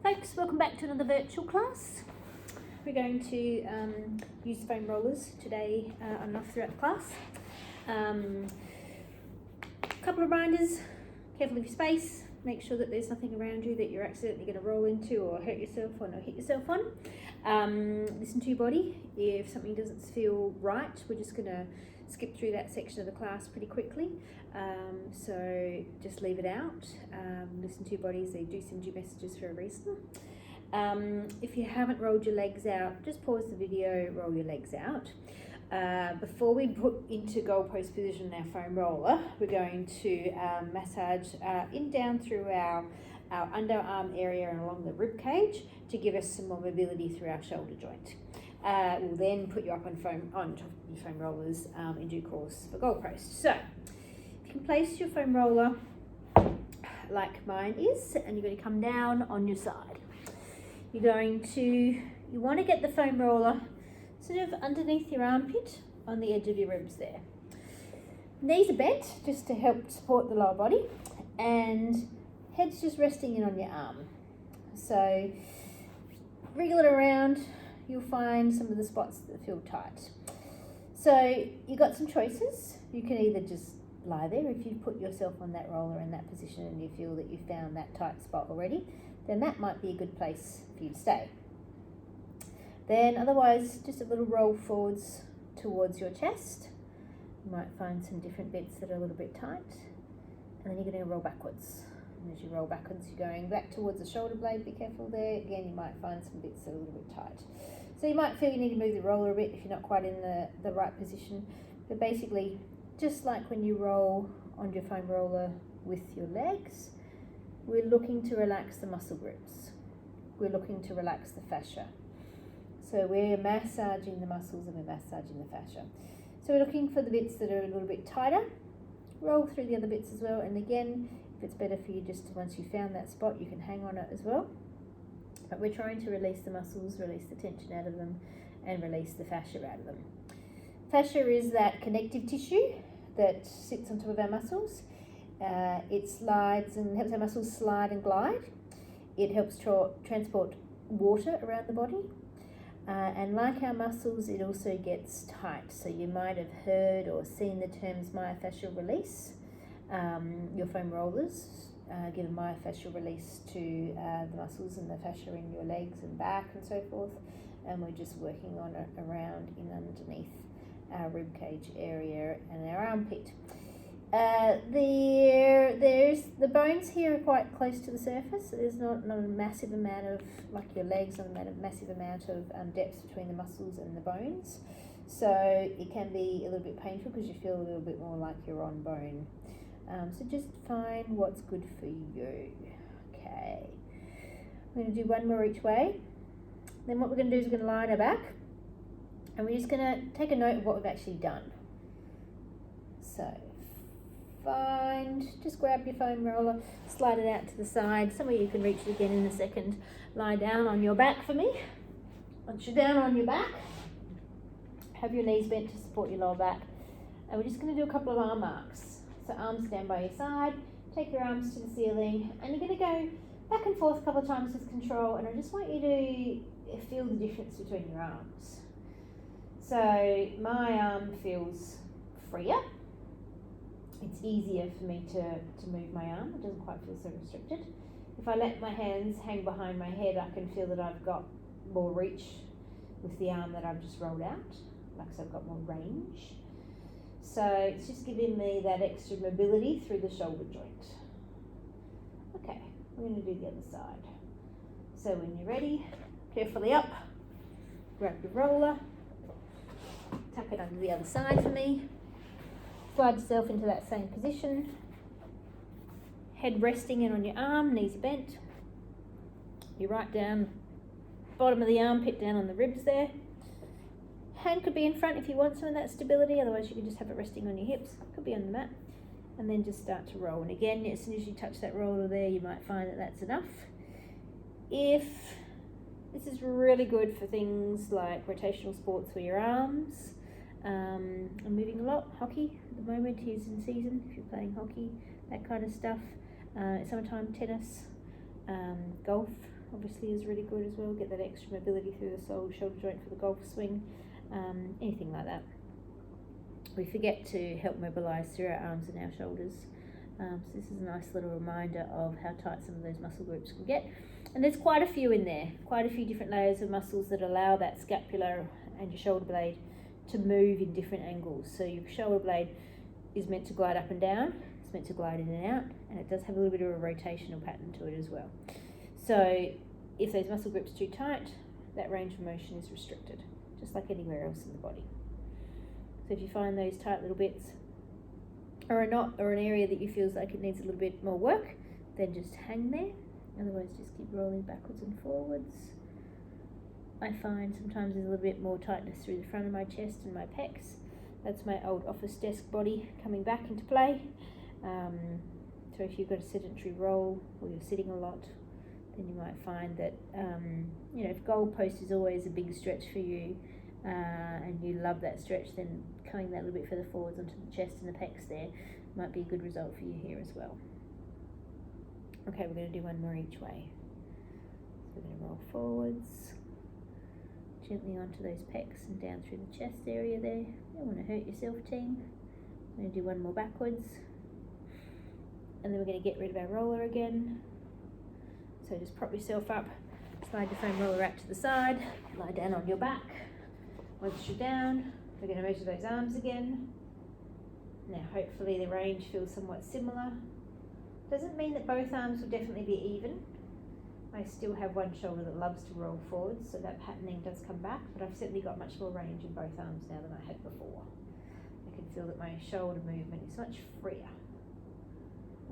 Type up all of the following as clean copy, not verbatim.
Folks, welcome back to another virtual class. We're going to use foam rollers today on and off throughout the class. A couple of reminders: careful of your space, make sure that there's nothing around you that you're accidentally going to roll into or hurt yourself on or hit yourself on. Listen to your body. If something doesn't feel right, we're just going to skip through that section of the class pretty quickly. So just leave it out. Listen to your bodies, they do send you messages for a reason. If you haven't rolled your legs out, just pause the video, roll your legs out. Before we put into goalpost position our foam roller, we're going to massage in down through our underarm area and along the rib cage to give us some more mobility through our shoulder joint. We'll then put you up on top of your foam rollers in due course for goalpost. So you can place your foam roller like mine is, and you're going to come down on your side. You want to get the foam roller sort of underneath your armpit on the edge of your ribs there. Knees are bent just to help support the lower body, and head's just resting in on your arm. So wriggle it around, you'll find some of the spots that feel tight. So you've got some choices. You can either just lie there. If you put yourself on that roller in that position and you feel that you found that tight spot already, then that might be a good place for you to stay. Then otherwise, just a little roll forwards towards your chest. You might find some different bits that are a little bit tight, and then you're going to roll backwards. And as you roll backwards, you're going back towards the shoulder blade. Be careful there. Again, you might find some bits that are a little bit tight. So you might feel you need to move the roller a bit if you're not quite in the right position. But basically, just like when you roll on your foam roller with your legs, we're looking to relax the muscle grips. We're looking to relax the fascia. So we're massaging the muscles and we're massaging the fascia. So we're looking for the bits that are a little bit tighter. Roll through the other bits as well. And again, if it's better for you, just once you've found that spot, you can hang on it as well. But we're trying to release the muscles, release the tension out of them, and release the fascia out of them. Fascia is that connective tissue that sits on top of our muscles. It slides and helps our muscles slide and glide. It helps transport water around the body. And like our muscles, it also gets tight. So you might have heard or seen the terms myofascial release. Your foam rollers give a myofascial release to the muscles and the fascia in your legs and back and so forth. And we're just working on it around in underneath our rib cage area and our armpit. The bones here are quite close to the surface. There's not a massive amount of, like your legs, not a massive amount of depth between the muscles and the bones. So it can be a little bit painful because you feel a little bit more like you're on bone. So just find what's good for you. Okay. We're going to do one more each way. Then what we're going to do is we're going to lie on our back. And we're just going to take a note of what we've actually done. So just grab your foam roller, slide it out to the side. Somewhere you can reach it again in a second. Lie down on your back for me. Once you're down on your back, have your knees bent to support your lower back. And we're just going to do a couple of arm marks. So arms down by your side, take your arms to the ceiling, and you're going to go back and forth a couple of times with control, and I just want you to feel the difference between your arms. So my arm feels freer. It's easier for me to move my arm. It doesn't quite feel so restricted. If I let my hands hang behind my head, I can feel that I've got more reach with the arm that I've just rolled out, like so I've got more range. So it's just giving me that extra mobility through the shoulder joint. Okay, we're going to do the other side. So when you're ready, carefully up, grab your roller, tuck it under the other side for me. Slide yourself into that same position. Head resting in on your arm, knees bent. You're right down, bottom of the armpit down on the ribs there. Hand could be in front if you want some of that stability, otherwise you can just have it resting on your hips. Could be on the mat. And then just start to roll. And again, as soon as you touch that roller there, you might find that that's enough. If this is really good for things like rotational sports for your arms. I'm moving a lot. Hockey at the moment is in season if you're playing hockey, that kind of stuff. Summertime tennis, golf obviously is really good as well. Get that extra mobility through the shoulder joint for the golf swing, anything like that. We forget to help mobilise through our arms and our shoulders. So this is a nice little reminder of how tight some of those muscle groups can get. And there's quite a few in there, quite a few different layers of muscles that allow that scapula and your shoulder blade to move in different angles. So your shoulder blade is meant to glide up and down, it's meant to glide in and out, and it does have a little bit of a rotational pattern to it as well. So if those muscle groups are too tight, that range of motion is restricted, just like anywhere else in the body. So if you find those tight little bits or a knot or an area that you feel like it needs a little bit more work, then just hang there. Otherwise just keep rolling backwards and forwards. I find sometimes there's a little bit more tightness through the front of my chest and my pecs. That's my old office desk body coming back into play. So if you've got a sedentary role or you're sitting a lot, then you might find that if goalpost is always a big stretch for you, and you love that stretch, then coming that little bit further forwards onto the chest and the pecs there might be a good result for you here as well. Okay, we're going to do one more each way. So we're going to roll forwards, gently onto those pecs and down through the chest area there. You don't want to hurt yourself, team. We're going to do one more backwards. And then we're going to get rid of our roller again. So just prop yourself up, slide your foam roller out to the side, lie down on your back. Once you're down, we're going to measure those arms again. Now hopefully the range feels somewhat similar. Doesn't mean that both arms will definitely be even. I still have one shoulder that loves to roll forwards, so that patterning does come back, but I've certainly got much more range in both arms now than I had before. I can feel that my shoulder movement is much freer.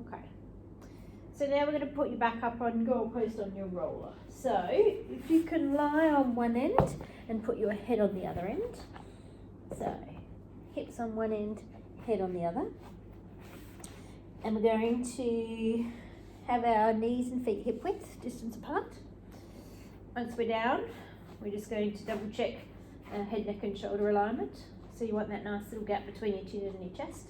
Okay. So now we're going to put you back up on goalpost on your roller. So if you can lie on one end and put your head on the other end. So hips on one end, head on the other. And we're going to have our knees and feet hip width distance apart. Once we're down, we're just going to double check our head, neck and shoulder alignment. So you want that nice little gap between your chin and your chest.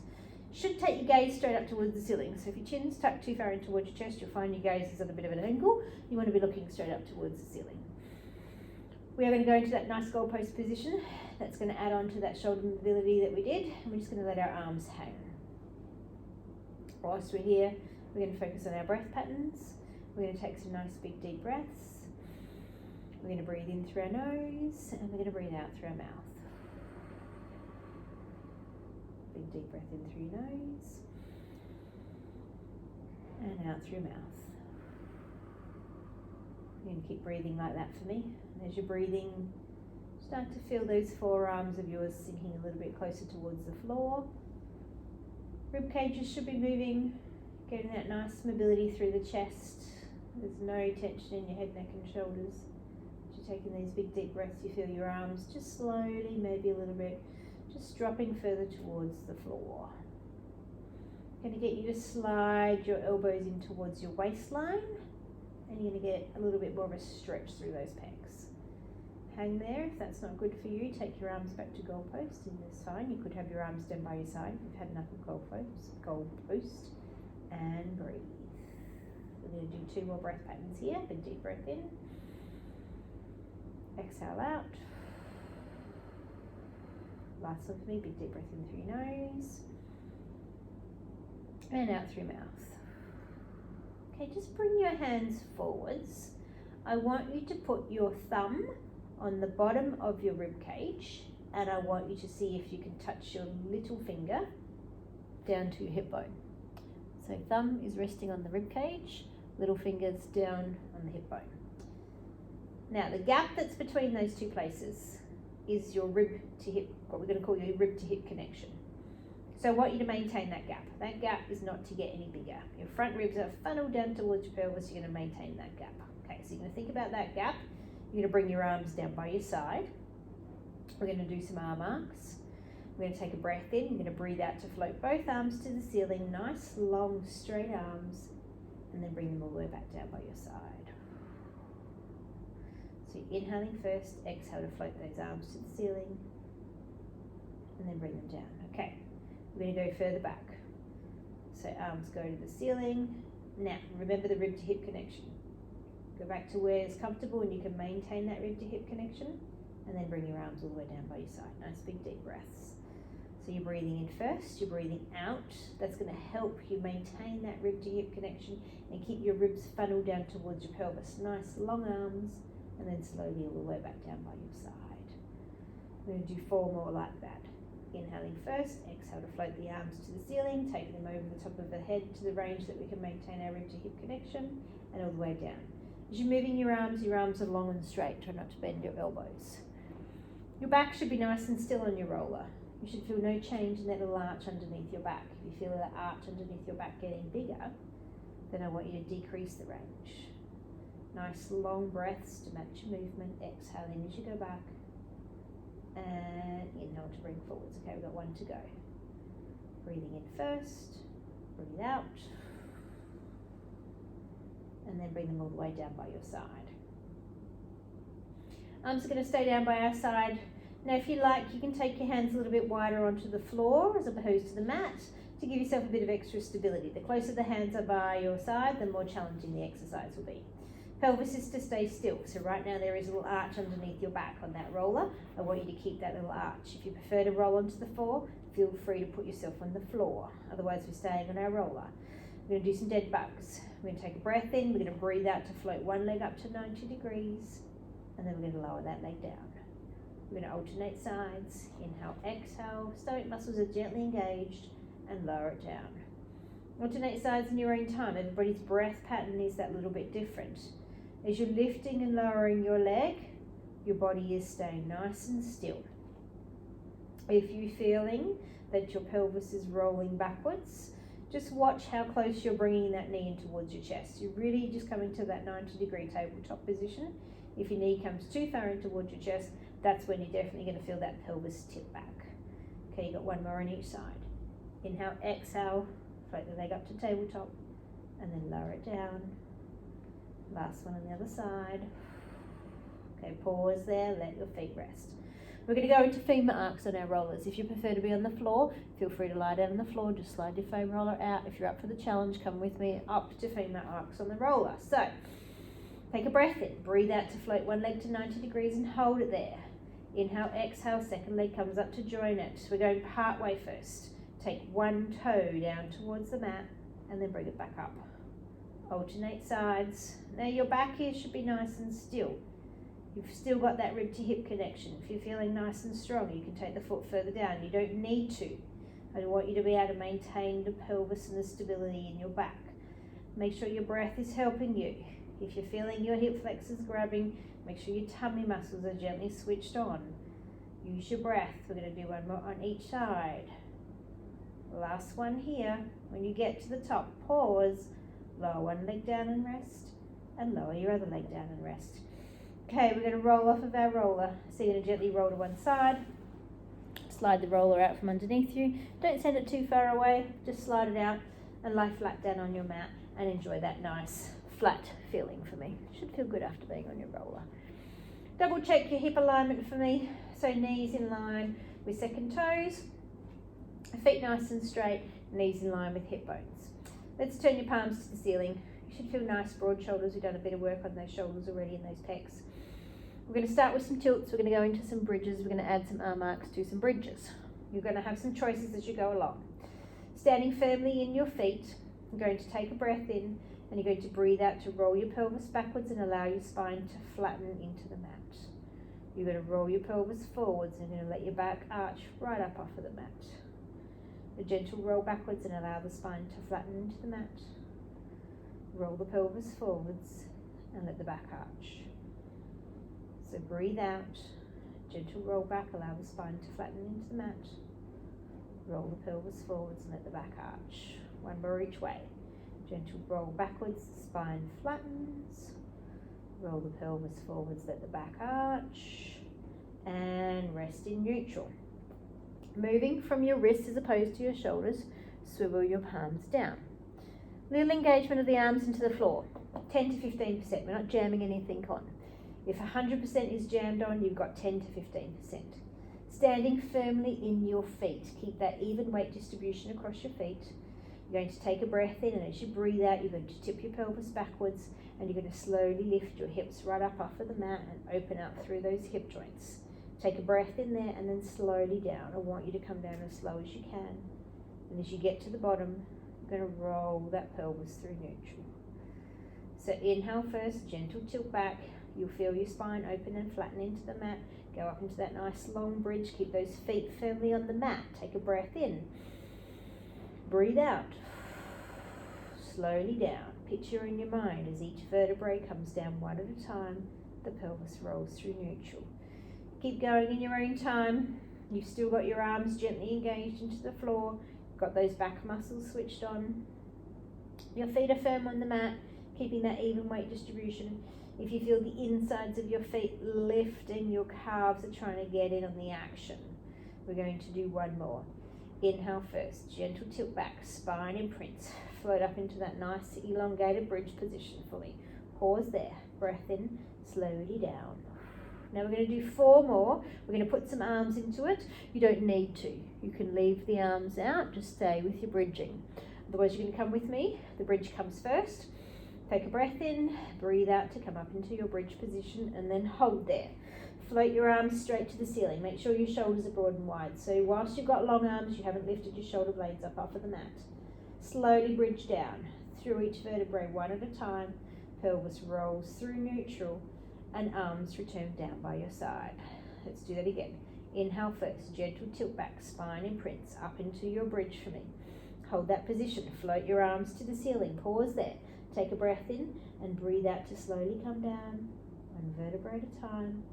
Should take your gaze straight up towards the ceiling. So if your chin's tucked too far in towards your chest, you'll find your gaze is at a bit of an angle. You want to be looking straight up towards the ceiling. We are going to go into that nice goalpost position. That's going to add on to that shoulder mobility that we did. And we're just going to let our arms hang. Whilst we're here, we're going to focus on our breath patterns. We're going to take some nice big deep breaths. We're going to breathe in through our nose and we're going to breathe out through our mouth. Big deep breath in through your nose and out through your mouth. You're going to keep breathing like that for me. And as you're breathing, start to feel those forearms of yours sinking a little bit closer towards the floor. Rib cages should be moving, getting that nice mobility through the chest. There's no tension in your head, neck and shoulders. As you're taking these big deep breaths, you feel your arms just slowly, maybe a little bit, just dropping further towards the floor. I'm going to get you to slide your elbows in towards your waistline, and you're going to get a little bit more of a stretch through those pecs. Hang there. If that's not good for you, take your arms back to goalpost, and that's fine. You could have your arms down by your side if you've had enough of goalpost, and breathe. We're going to do 2 more breath patterns here. Big deep breath in. Exhale out. Last one for me, big deep breath in through your nose and out through your mouth. Okay, just bring your hands forwards. I want you to put your thumb on the bottom of your rib cage, and I want you to see if you can touch your little finger down to your hip bone. So thumb is resting on the rib cage, little fingers down on the hip bone. Now the gap that's between those two places is your rib to hip, what we're going to call your rib to hip connection. So I want you to maintain that gap. That gap is not to get any bigger. Your front ribs are funneled down towards your pelvis, you're going to maintain that gap. Okay, so you're going to think about that gap. You're going to bring your arms down by your side. We're going to do some arm arcs. We're going to take a breath in. You're going to breathe out to float both arms to the ceiling. Nice, long, straight arms. And then bring them all the way back down by your side. So you're inhaling first, exhale to float those arms to the ceiling. And then bring them down. Okay, we're going to go further back. So arms go to the ceiling. Now, remember the rib to hip connection. Go back to where it's comfortable and you can maintain that rib to hip connection, and then bring your arms all the way down by your side. Nice big deep breaths. So you're breathing in first, you're breathing out. That's going to help you maintain that rib to hip connection and keep your ribs funneled down towards your pelvis. Nice long arms, and then slowly all the way back down by your side. We're going to do 4 more like that. Inhaling first, exhale to float the arms to the ceiling, take them over the top of the head to the range that we can maintain our rib to hip connection, and all the way down. As you're moving your arms are long and straight. Try not to bend your elbows. Your back should be nice and still on your roller. You should feel no change in that little arch underneath your back. If you feel that arch underneath your back getting bigger, then I want you to decrease the range. Nice long breaths to match your movement. Exhaling as you go back. And inhale to bring forwards. Okay, we've got 1 to go. Breathing in first, breathe out, and then bring them all the way down by your side. Arms are going to stay down by our side. Now if you like, you can take your hands a little bit wider onto the floor as opposed to the mat to give yourself a bit of extra stability. The closer the hands are by your side, the more challenging the exercise will be. Pelvis is to stay still. So right now there is a little arch underneath your back on that roller. I want you to keep that little arch. If you prefer to roll onto the floor, feel free to put yourself on the floor. Otherwise we're staying on our roller. We're going to do some dead bugs. We're going to take a breath in. We're going to breathe out to float one leg up to 90 degrees. And then we're going to lower that leg down. We're going to alternate sides. Inhale, exhale. Stomach muscles are gently engaged and lower it down. Alternate sides in your own time. Everybody's breath pattern is that little bit different. As you're lifting and lowering your leg, your body is staying nice and still. If you're feeling that your pelvis is rolling backwards, just watch how close you're bringing that knee in towards your chest. You're really just coming to that 90-degree tabletop position. If your knee comes too far in towards your chest, that's when you're definitely going to feel that pelvis tip back. Okay, you've got 1 more on each side. Inhale, exhale, float the leg up to tabletop, and then lower it down. Last one on the other side. Okay, pause there, let your feet rest. We're going to go into femur arcs on our rollers. If you prefer to be on the floor, feel free to lie down on the floor, just slide your foam roller out. If you're up for the challenge, come with me up to femur arcs on the roller. So, take a breath in, breathe out to float one leg to 90 degrees and hold it there. Inhale, exhale, second leg comes up to join it. We're going part way first. Take one toe down towards the mat and then bring it back up. Alternate sides. Now your back here should be nice and still. You've still got that rib to hip connection. If you're feeling nice and strong, you can take the foot further down. You don't need to. I want you to be able to maintain the pelvis and the stability in your back. Make sure your breath is helping you. If you're feeling your hip flexors grabbing, make sure your tummy muscles are gently switched on. Use your breath. We're going to do 1 more on each side. Last one here. When you get to the top, pause. Lower one leg down and rest, and lower your other leg down and rest. Okay, we're going to roll off of our roller. So you're going to gently roll to one side, slide the roller out from underneath you. Don't send it too far away, just slide it out and lie flat down on your mat and enjoy that nice flat feeling for me. Should feel good after being on your roller. Double check your hip alignment for me. So knees in line with second toes, feet nice and straight, knees in line with hip bones. Let's turn your palms to the ceiling. You should feel nice broad shoulders. We've done a bit of work on those shoulders already and those pecs. We're going to start with some tilts. We're going to go into some bridges. We're going to add some arm arcs to some bridges. You're going to have some choices as you go along. Standing firmly in your feet, you're going to take a breath in and you're going to breathe out to roll your pelvis backwards and allow your spine to flatten into the mat. You're going to roll your pelvis forwards and you're going to let your back arch right up off of the mat. A gentle roll backwards and allow the spine to flatten into the mat. Roll the pelvis forwards and let the back arch. So breathe out, gentle roll back, allow the spine to flatten into the mat. Roll the pelvis forwards and let the back arch. 1 more each way. Gentle roll backwards, spine flattens. Roll the pelvis forwards, let the back arch. And rest in neutral. Moving from your wrists as opposed to your shoulders, swivel your palms down. Little engagement of the arms into the floor, 10 to 15%. We're not jamming anything on. If 100% is jammed on, you've got 10 to 15%. Standing firmly in your feet. Keep that even weight distribution across your feet. You're going to take a breath in, and as you breathe out, you're going to tip your pelvis backwards, and you're going to slowly lift your hips right up off of the mat and open up through those hip joints. Take a breath in there and then slowly down. I want you to come down as slow as you can. And as you get to the bottom, you're going to roll that pelvis through neutral. So inhale first, gentle tilt back. You'll feel your spine open and flatten into the mat. Go up into that nice long bridge. Keep those feet firmly on the mat. Take a breath in. Breathe out. Slowly down. Picture in your mind as each vertebrae comes down one at a time, the pelvis rolls through neutral. Keep going in your own time. You've still got your arms gently engaged into the floor. You've got those back muscles switched on. Your feet are firm on the mat, keeping that even weight distribution. If you feel the insides of your feet lifting, your calves are trying to get in on the action. We're going to do one more. Inhale first, gentle tilt back, spine imprints. Float up into that nice elongated bridge position fully. Pause there, breath in, slowly down. Now we're going to do 4 more. We're going to put some arms into it. You don't need to. You can leave the arms out, just stay with your bridging. Otherwise you're going to come with me. The bridge comes first. Take a breath in, breathe out to come up into your bridge position, and then hold there. Float your arms straight to the ceiling. Make sure your shoulders are broad and wide. So whilst you've got long arms, you haven't lifted your shoulder blades up off of the mat. Slowly bridge down through each vertebrae one at a time. Pelvis rolls through neutral and arms return down by your side. Let's do that again. Inhale first, gentle tilt back, spine imprints up into your bridge for me. Hold that position. Float your arms to the ceiling. Pause there. Take a breath in and breathe out to slowly come down, one vertebrae at a time.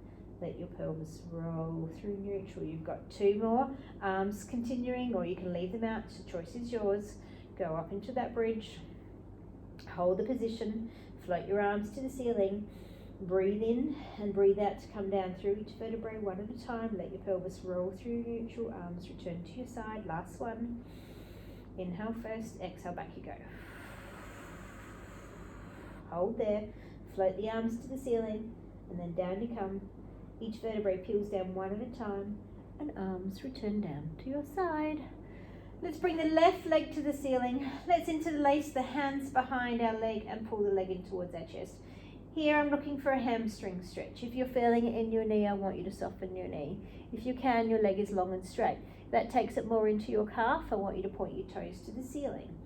Let your pelvis roll through neutral. You've got 2 more. Arms continuing, or you can leave them out. The choice is yours. Go up into that bridge. Hold the position. Float your arms to the ceiling. Breathe in and breathe out to come down through each vertebrae one at a time. Let your pelvis roll through neutral. Arms return to your side. Last one. Inhale first. Exhale, back you go. Hold there. Float the arms to the ceiling, and then down you come. Each vertebrae peels down one at a time, and arms return down to your side. Let's bring the left leg to the ceiling. Let's interlace the hands behind our leg and pull the leg in towards our chest. Here I'm looking for a hamstring stretch. If you're feeling it in your knee, I want you to soften your knee. If you can, your leg is long and straight. If that takes it more into your calf, I want you to point your toes to the ceiling.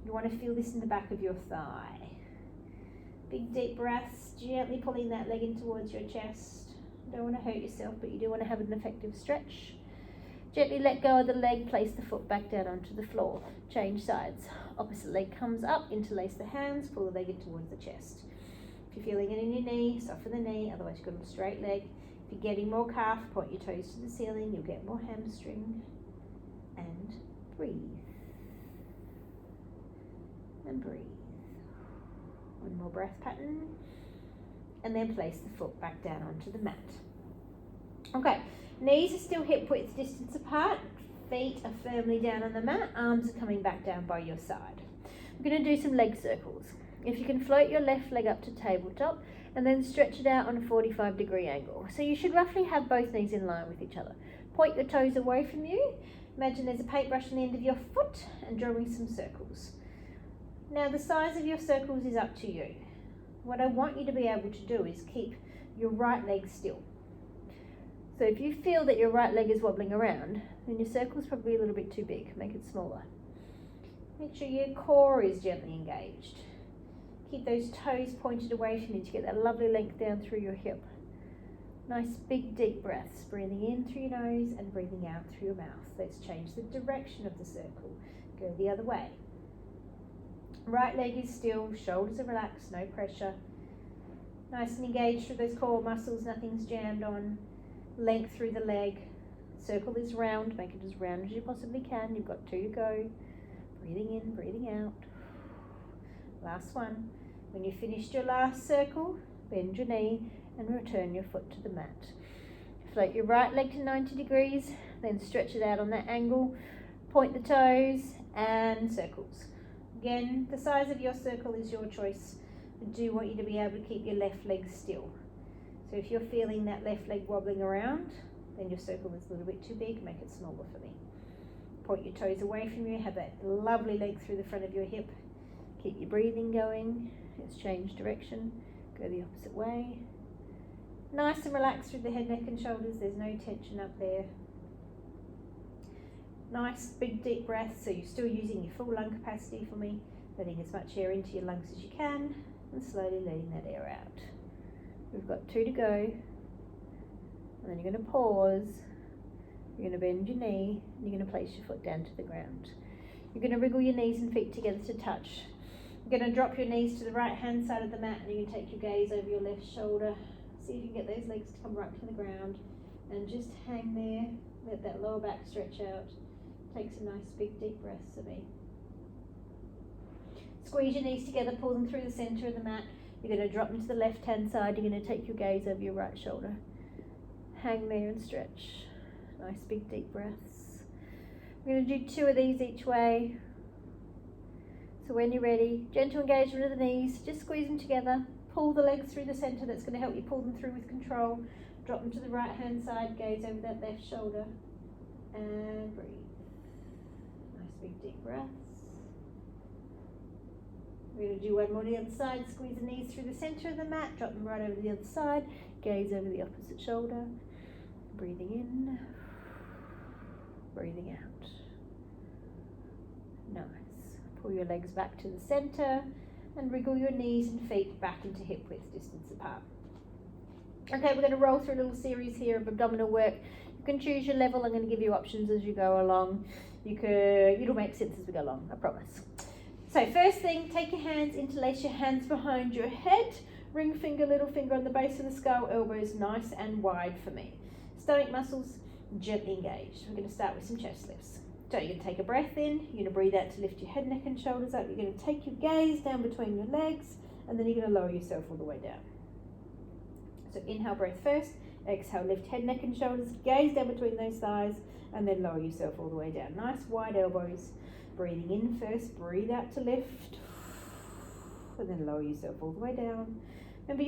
You want to feel this in the back of your thigh. Big deep breaths, gently pulling that leg in towards your chest. Don't want to hurt yourself, but you do want to have an effective stretch. Gently let go of the leg, place the foot back down onto the floor. Change sides. Opposite leg comes up, interlace the hands, pull the leg in towards the chest. If you're feeling it in your knee, soften the knee, otherwise you've got a straight leg. If you're getting more calf, point your toes to the ceiling, you'll get more hamstring. And breathe. And breathe. One more breath pattern. And then place the foot back down onto the mat. Okay, knees are still hip width distance apart. Feet are firmly down on the mat. Arms are coming back down by your side. We're going to do some leg circles. If you can float your left leg up to tabletop and then stretch it out on a 45-degree angle. So you should roughly have both knees in line with each other. Point your toes away from you. Imagine there's a paintbrush on the end of your foot and drawing some circles. Now the size of your circles is up to you. What I want you to be able to do is keep your right leg still. So if you feel that your right leg is wobbling around, then your circle is probably a little bit too big. Make it smaller. Make sure your core is gently engaged. Keep those toes pointed away from you to get that lovely length down through your hip. Nice big deep breaths, breathing in through your nose and breathing out through your mouth. Let's change the direction of the circle. Go the other way. Right leg is still, shoulders are relaxed, no pressure. Nice and engaged through those core muscles, nothing's jammed on. Length through the leg. Circle is round, make it as round as you possibly can. You've got 2 to go. Breathing in, breathing out. Last one. When you've finished your last circle, bend your knee and return your foot to the mat. Float your right leg to 90 degrees, then stretch it out on that angle. Point the toes and circles. Again, the size of your circle is your choice. I do want you to be able to keep your left leg still. So if you're feeling that left leg wobbling around, then your circle is a little bit too big, make it smaller for me. Point your toes away from you. Have that lovely length through the front of your hip. Keep your breathing going. Let's change direction. Go the opposite way. Nice and relaxed through the head, neck and shoulders. There's no tension up there. Nice big deep breath, so you're still using your full lung capacity for me. Letting as much air into your lungs as you can and slowly letting that air out. We've got 2 to go. And then you're going to pause. You're going to bend your knee. And you're going to place your foot down to the ground. You're going to wriggle your knees and feet together to touch. You're going to drop your knees to the right hand side of the mat, and you're going to take your gaze over your left shoulder. See if you can get those legs to come right to the ground and just hang there. Let that lower back stretch out. Take some nice big deep breaths for me. Squeeze your knees together, pull them through the center of the mat. You're going to drop them to the left hand side. You're going to take your gaze over your right shoulder. Hang there and stretch. Nice big deep breaths. We're going to do 2 of these each way. So when you're ready, gentle engagement of the knees, just squeeze them together. Pull the legs through the center. That's going to help you pull them through with control. Drop them to the right hand side, gaze over that left shoulder, and breathe. Nice big deep breaths. We're going to do one more to the other side. Squeeze the knees through the center of the mat, drop them right over the other side, gaze over the opposite shoulder. Breathing in, breathing out. Nice. Pull your legs back to the center and wriggle your knees and feet back into hip width distance apart. Okay, we're going to roll through a little series here of abdominal work. You can choose your level. I'm going to give you options as you go along. It'll make sense as we go along, I promise. So first thing, take your hands, interlace your hands behind your head. Ring finger, little finger on the base of the skull, elbows nice and wide for me. Stomach muscles gently engaged. We're going to start with some chest lifts. So you're going to take a breath in, you're going to breathe out to lift your head, neck and shoulders up. You're going to take your gaze down between your legs, and then you're going to lower yourself all the way down. So inhale, breath first. Exhale, lift head, neck and shoulders. Gaze down between those thighs, and then lower yourself all the way down. Nice wide elbows. Breathing in first, breathe out to lift, and then lower yourself all the way down. Remember,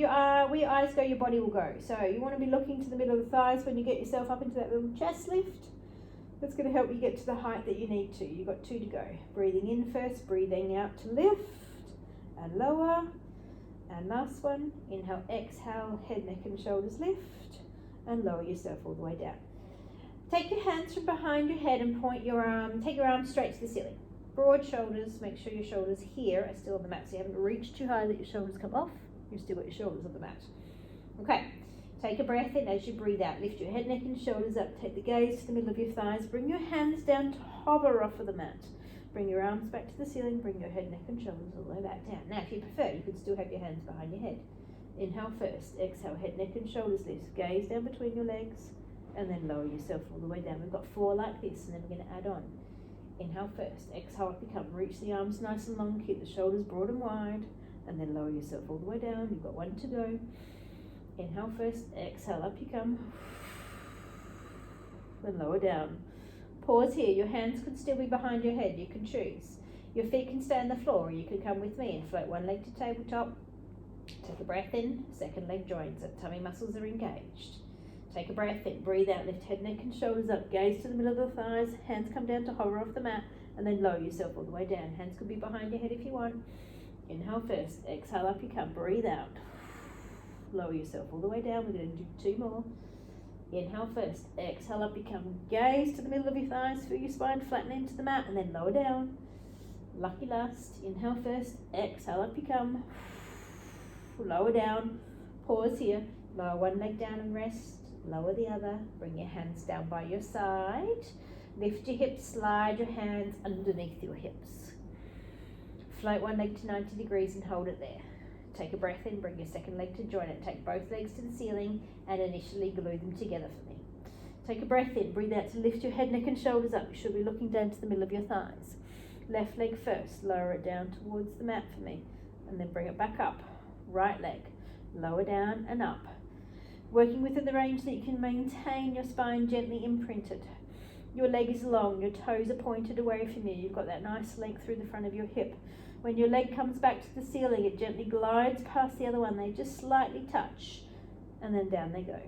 where your eyes go, your body will go. So you want to be looking to the middle of the thighs when you get yourself up into that little chest lift. That's going to help you get to the height that you need to. You've got 2 to go. Breathing in first, breathing out to lift and lower. And last one, inhale, exhale, head, neck and shoulders lift and lower yourself all the way down. Take your hands from behind your head and take your arms straight to the ceiling. Broad shoulders, make sure your shoulders here are still on the mat, so you haven't reached too high that your shoulders come off. You've still got your shoulders on the mat. Okay, take a breath in as you breathe out. Lift your head, neck and shoulders up. Take the gaze to the middle of your thighs. Bring your hands down to hover off of the mat. Bring your arms back to the ceiling. Bring your head, neck and shoulders all the way back down. Now, if you prefer, you could still have your hands behind your head. Inhale first. Exhale, head, neck and shoulders lift. Gaze down between your legs. And then lower yourself all the way down. We've got 4 like this, and then we're going to add on. Inhale first. Exhale up you come. Reach the arms nice and long. Keep the shoulders broad and wide. And then lower yourself all the way down. You've got 1 to go. Inhale first. Exhale up you come. Then lower down. Pause here. Your hands could still be behind your head. You can choose. Your feet can stay on the floor, or you can come with me and float 1 leg to tabletop. Take a breath in. Second leg joins. The tummy muscles are engaged. Take a breath in, breathe out, lift head, neck and shoulders up, gaze to the middle of the thighs, hands come down to hover off the mat, and then lower yourself all the way down. Hands could be behind your head if you want. Inhale first, exhale up you come, breathe out. Lower yourself all the way down, we're going to do 2 more. Inhale first, exhale up you come, gaze to the middle of your thighs, feel your spine flatten into the mat, and then lower down. Lucky last, inhale first, exhale up you come, lower down, pause here, lower 1 leg down and rest. Lower the other, bring your hands down by your side, lift your hips, slide your hands underneath your hips. Float 1 leg to 90 degrees and hold it there. Take a breath in, bring your second leg to join it. Take both legs to the ceiling and initially glue them together for me. Take a breath in, breathe out to lift your head, neck and shoulders up. You should be looking down to the middle of your thighs. Left leg first, lower it down towards the mat for me, and then bring it back up. Right leg, lower down and up. Working within the range that you can maintain your spine gently imprinted. Your leg is long, your toes are pointed away from you. You've got that nice length through the front of your hip. When your leg comes back to the ceiling, it gently glides past the other one. They just slightly touch, and then down they go.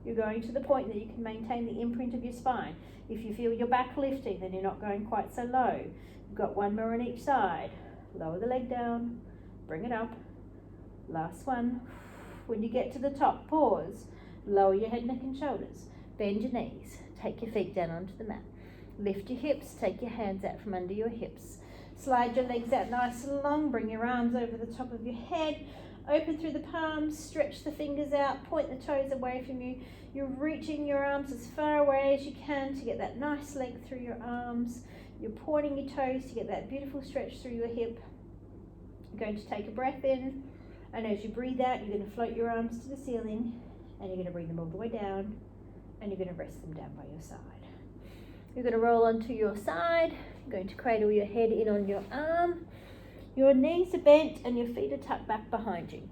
You're going to the point that you can maintain the imprint of your spine. If you feel your back lifting, then you're not going quite so low. You've got one more on each side. Lower the leg down, bring it up. Last one. When you get to the top, pause. Lower your head, neck and shoulders. Bend your knees. Take your feet down onto the mat. Lift your hips. Take your hands out from under your hips. Slide your legs out nice and long. Bring your arms over the top of your head. Open through the palms. Stretch the fingers out. Point the toes away from you. You're reaching your arms as far away as you can to get that nice length through your arms. You're pointing your toes to get that beautiful stretch through your hip. You're going to take a breath in. And as you breathe out, you're going to float your arms to the ceiling. And you're going to bring them all the way down. And you're going to rest them down by your side. You're going to roll onto your side. You're going to cradle your head in on your arm. Your knees are bent and your feet are tucked back behind you.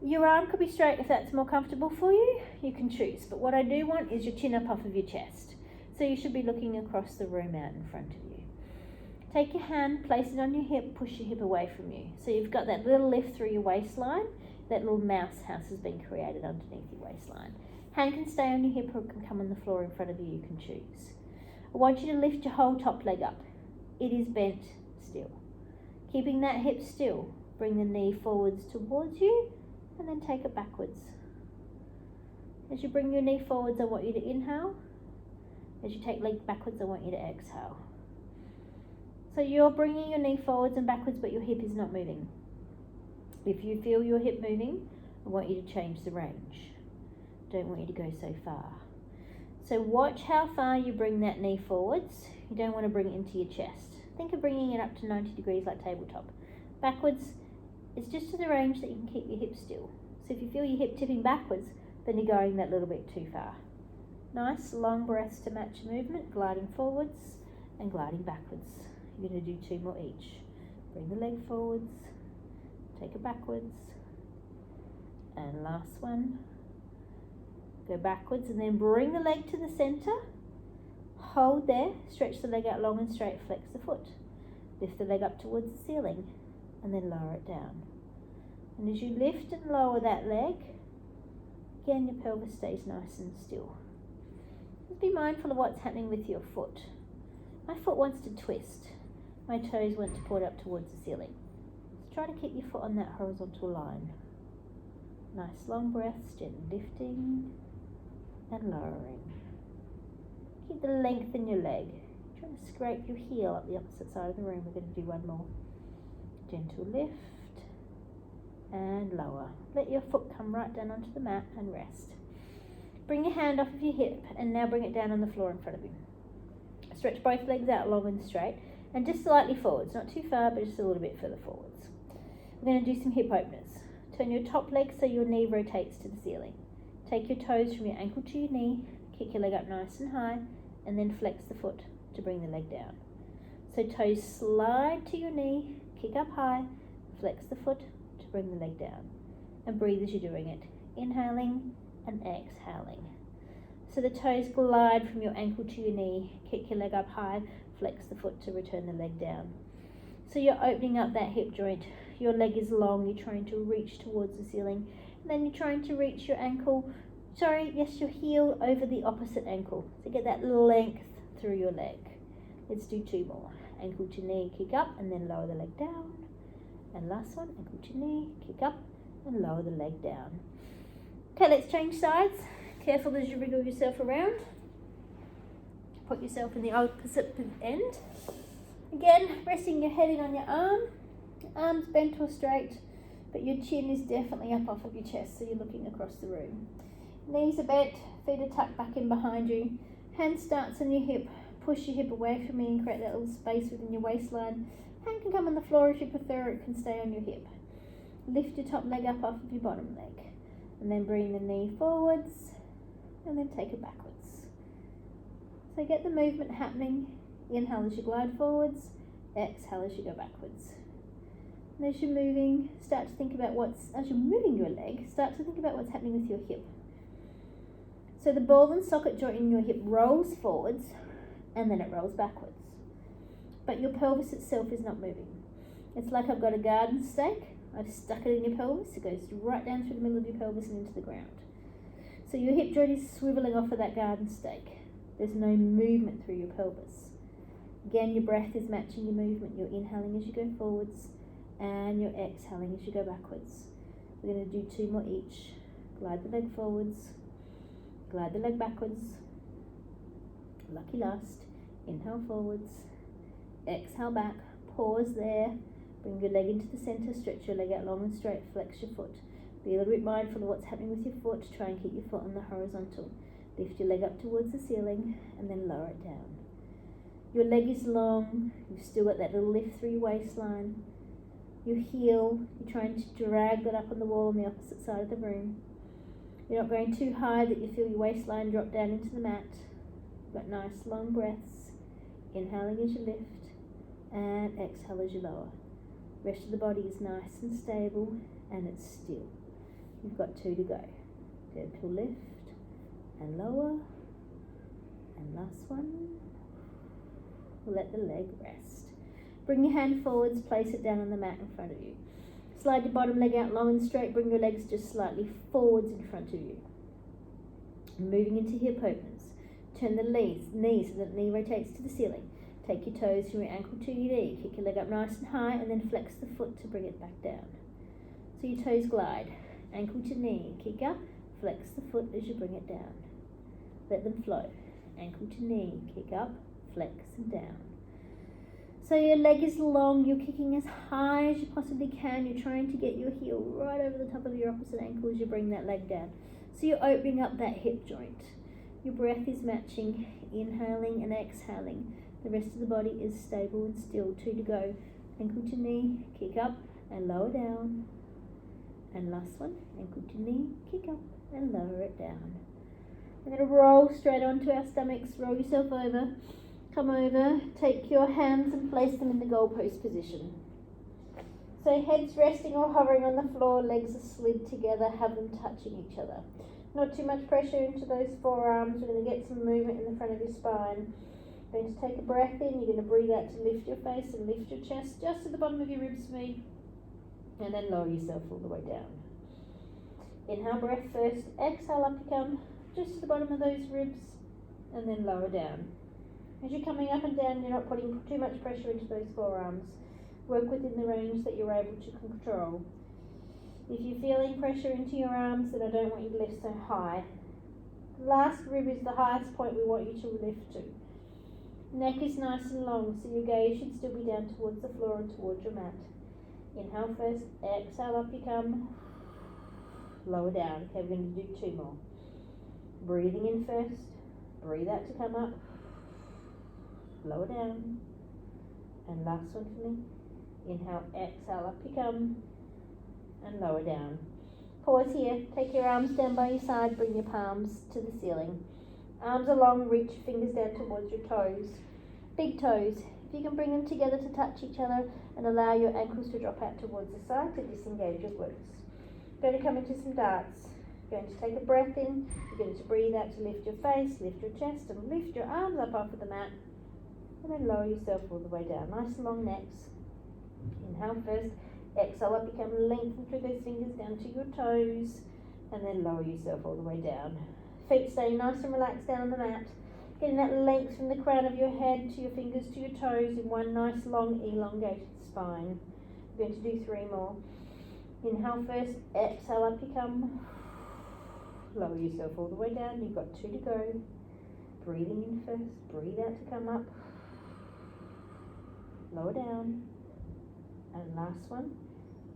Your arm could be straight if that's more comfortable for you. You can choose. But what I do want is your chin up off of your chest. So you should be looking across the room out in front of you. Take your hand, place it on your hip, push your hip away from you. So you've got that little lift through your waistline. That little mouse house has been created underneath your waistline. Hand can stay on your hip or it can come on the floor in front of you. You can choose. I want you to lift your whole top leg up. It is bent still. Keeping that hip still. Bring the knee forwards towards you and then take it backwards. As you bring your knee forwards, I want you to inhale. As you take leg backwards, I want you to exhale. So you're bringing your knee forwards and backwards, but your hip is not moving. If you feel your hip moving, I want you to change the range. Don't want you to go so far. So watch how far you bring that knee forwards. You don't want to bring it into your chest. Think of bringing it up to 90 degrees like tabletop. Backwards, it's just to the range that you can keep your hip still. So if you feel your hip tipping backwards, then you're going that little bit too far. Nice long breaths to match your movement, gliding forwards and gliding backwards. You're going to do 2 more each. Bring the leg forwards, take it backwards, and last one. Go backwards and then bring the leg to the center. Hold there, stretch the leg out long and straight, flex the foot. Lift the leg up towards the ceiling and then lower it down. And as you lift and lower that leg, again your pelvis stays nice and still. Just be mindful of what's happening with your foot. My foot wants to twist. My toes want to point up towards the ceiling. So try to keep your foot on that horizontal line. Nice long breaths, gently lifting and lowering. Keep the length in your leg. Try to scrape your heel up the opposite side of the room. We're going to do one more. Gentle lift and lower. Let your foot come right down onto the mat and rest. Bring your hand off of your hip and now bring it down on the floor in front of you. Stretch both legs out long and straight and just slightly forwards. Not too far, but just a little bit further forwards. We're going to do some hip openers. Turn your top leg so your knee rotates to the ceiling. Take your toes from your ankle to your knee. Kick your leg up nice and high and then flex the foot to bring the leg down. So toes slide to your knee, kick up high, flex the foot to bring the leg down. And breathe as you're doing it. Inhaling and exhaling. So the toes glide from your ankle to your knee, kick your leg up high, flex the foot to return the leg down. So you're opening up that hip joint. Your leg is long, you're trying to reach towards the ceiling. And then you're trying to reach your your heel over the opposite ankle. So get that length through your leg. Let's do 2 more. Ankle to knee, kick up and then lower the leg down. And last one, ankle to knee, kick up and lower the leg down. Okay, let's change sides. Careful as you wriggle yourself around. Put yourself in the opposite end. Again, resting your head in on your arm. Arms bent or straight, but your chin is definitely up off of your chest, so you're looking across the room. Knees are bent, feet are tucked back in behind you. Hand starts on your hip. Push your hip away from you and create that little space within your waistline. Hand can come on the floor if you prefer, it can stay on your hip. Lift your top leg up off of your bottom leg. And then bring the knee forwards and then take it backwards. So get the movement happening. Inhale as you glide forwards, exhale as you go backwards. And as you're moving, start to think about as you're moving your leg, start to think about what's happening with your hip. So the ball and socket joint in your hip rolls forwards and then it rolls backwards. But your pelvis itself is not moving. It's like I've got a garden stake. I've stuck it in your pelvis. It goes right down through the middle of your pelvis and into the ground. So your hip joint is swiveling off of that garden stake. There's no movement through your pelvis. Again, your breath is matching your movement. You're inhaling as you go forwards and you're exhaling as you go backwards. We're going to do 2 more each. Glide the leg forwards, glide the leg backwards. Lucky last. Inhale forwards, exhale back, pause there, bring your leg into the center, stretch your leg out long and straight, flex your foot. Be a little bit mindful of what's happening with your foot. Try and keep your foot on the horizontal. Lift your leg up towards the ceiling and then lower it down. Your leg is long, you've still got that little lift through your waistline. Your heel, you're trying to drag that up on the wall on the opposite side of the room. You're not going too high that you feel your waistline drop down into the mat. You've got nice long breaths. Inhaling as you lift and exhale as you lower. Rest of the body is nice and stable and it's still. You've got 2 to go. Gentle lift and lower. And last one. Let the leg rest. Bring your hand forwards, place it down on the mat in front of you. Slide your bottom leg out long and straight, bring your legs just slightly forwards in front of you. Moving into hip openers. Turn the knees so that the knee rotates to the ceiling. Take your toes from your ankle to your knee. Kick your leg up nice and high and then flex the foot to bring it back down. So your toes glide. Ankle to knee. Kick up, flex the foot as you bring it down. Let them flow. Ankle to knee. Kick up, flex and down. So your leg is long, you're kicking as high as you possibly can. You're trying to get your heel right over the top of your opposite ankle as you bring that leg down. So you're opening up that hip joint. Your breath is matching, inhaling and exhaling. The rest of the body is stable and still. 2 to go. Ankle to knee, kick up and lower down. And last one, ankle to knee, kick up and lower it down. We're going to roll straight onto our stomachs. Roll yourself over. Come over, take your hands and place them in the goalpost position. So heads resting or hovering on the floor, legs are slid together, have them touching each other. Not too much pressure into those forearms. We're going to get some movement in the front of your spine. You're going to take a breath in, you're going to breathe out to lift your face and lift your chest just to the bottom of your ribs meet. And then lower yourself all the way down. Inhale, breath first, exhale, up you come, just to the bottom of those ribs, and then lower down. As you're coming up and down, you're not putting too much pressure into those forearms. Work within the range that you're able to control. If you're feeling pressure into your arms, then I don't want you to lift so high. Last rib is the highest point we want you to lift to. Neck is nice and long, so your gaze should still be down towards the floor and towards your mat. Inhale first, exhale, up you come. Lower down. Okay, we're going to do 2 more. Breathing in first, breathe out to come up. Lower down. And last one for me. Inhale, exhale, up you come. And lower down. Pause here. Take your arms down by your side. Bring your palms to the ceiling. Arms are long. Reach your fingers down towards your toes. Big toes. If you can bring them together to touch each other and allow your ankles to drop out towards the side to disengage your glutes. Going to come into some darts. You're going to take a breath in. You're going to breathe out to lift your face, lift your chest, and lift your arms up off of the mat. And then lower yourself all the way down. Nice long necks. Inhale first. Exhale up, you come lengthen through those fingers down to your toes. And then lower yourself all the way down. Feet staying nice and relaxed down on the mat. Getting that length from the crown of your head to your fingers to your toes in one nice long elongated spine. We're going to do 3 more. Inhale first. Exhale up you come. Lower yourself all the way down. You've got 2 to go. Breathing in first. Breathe out to come up. Lower down. And last one.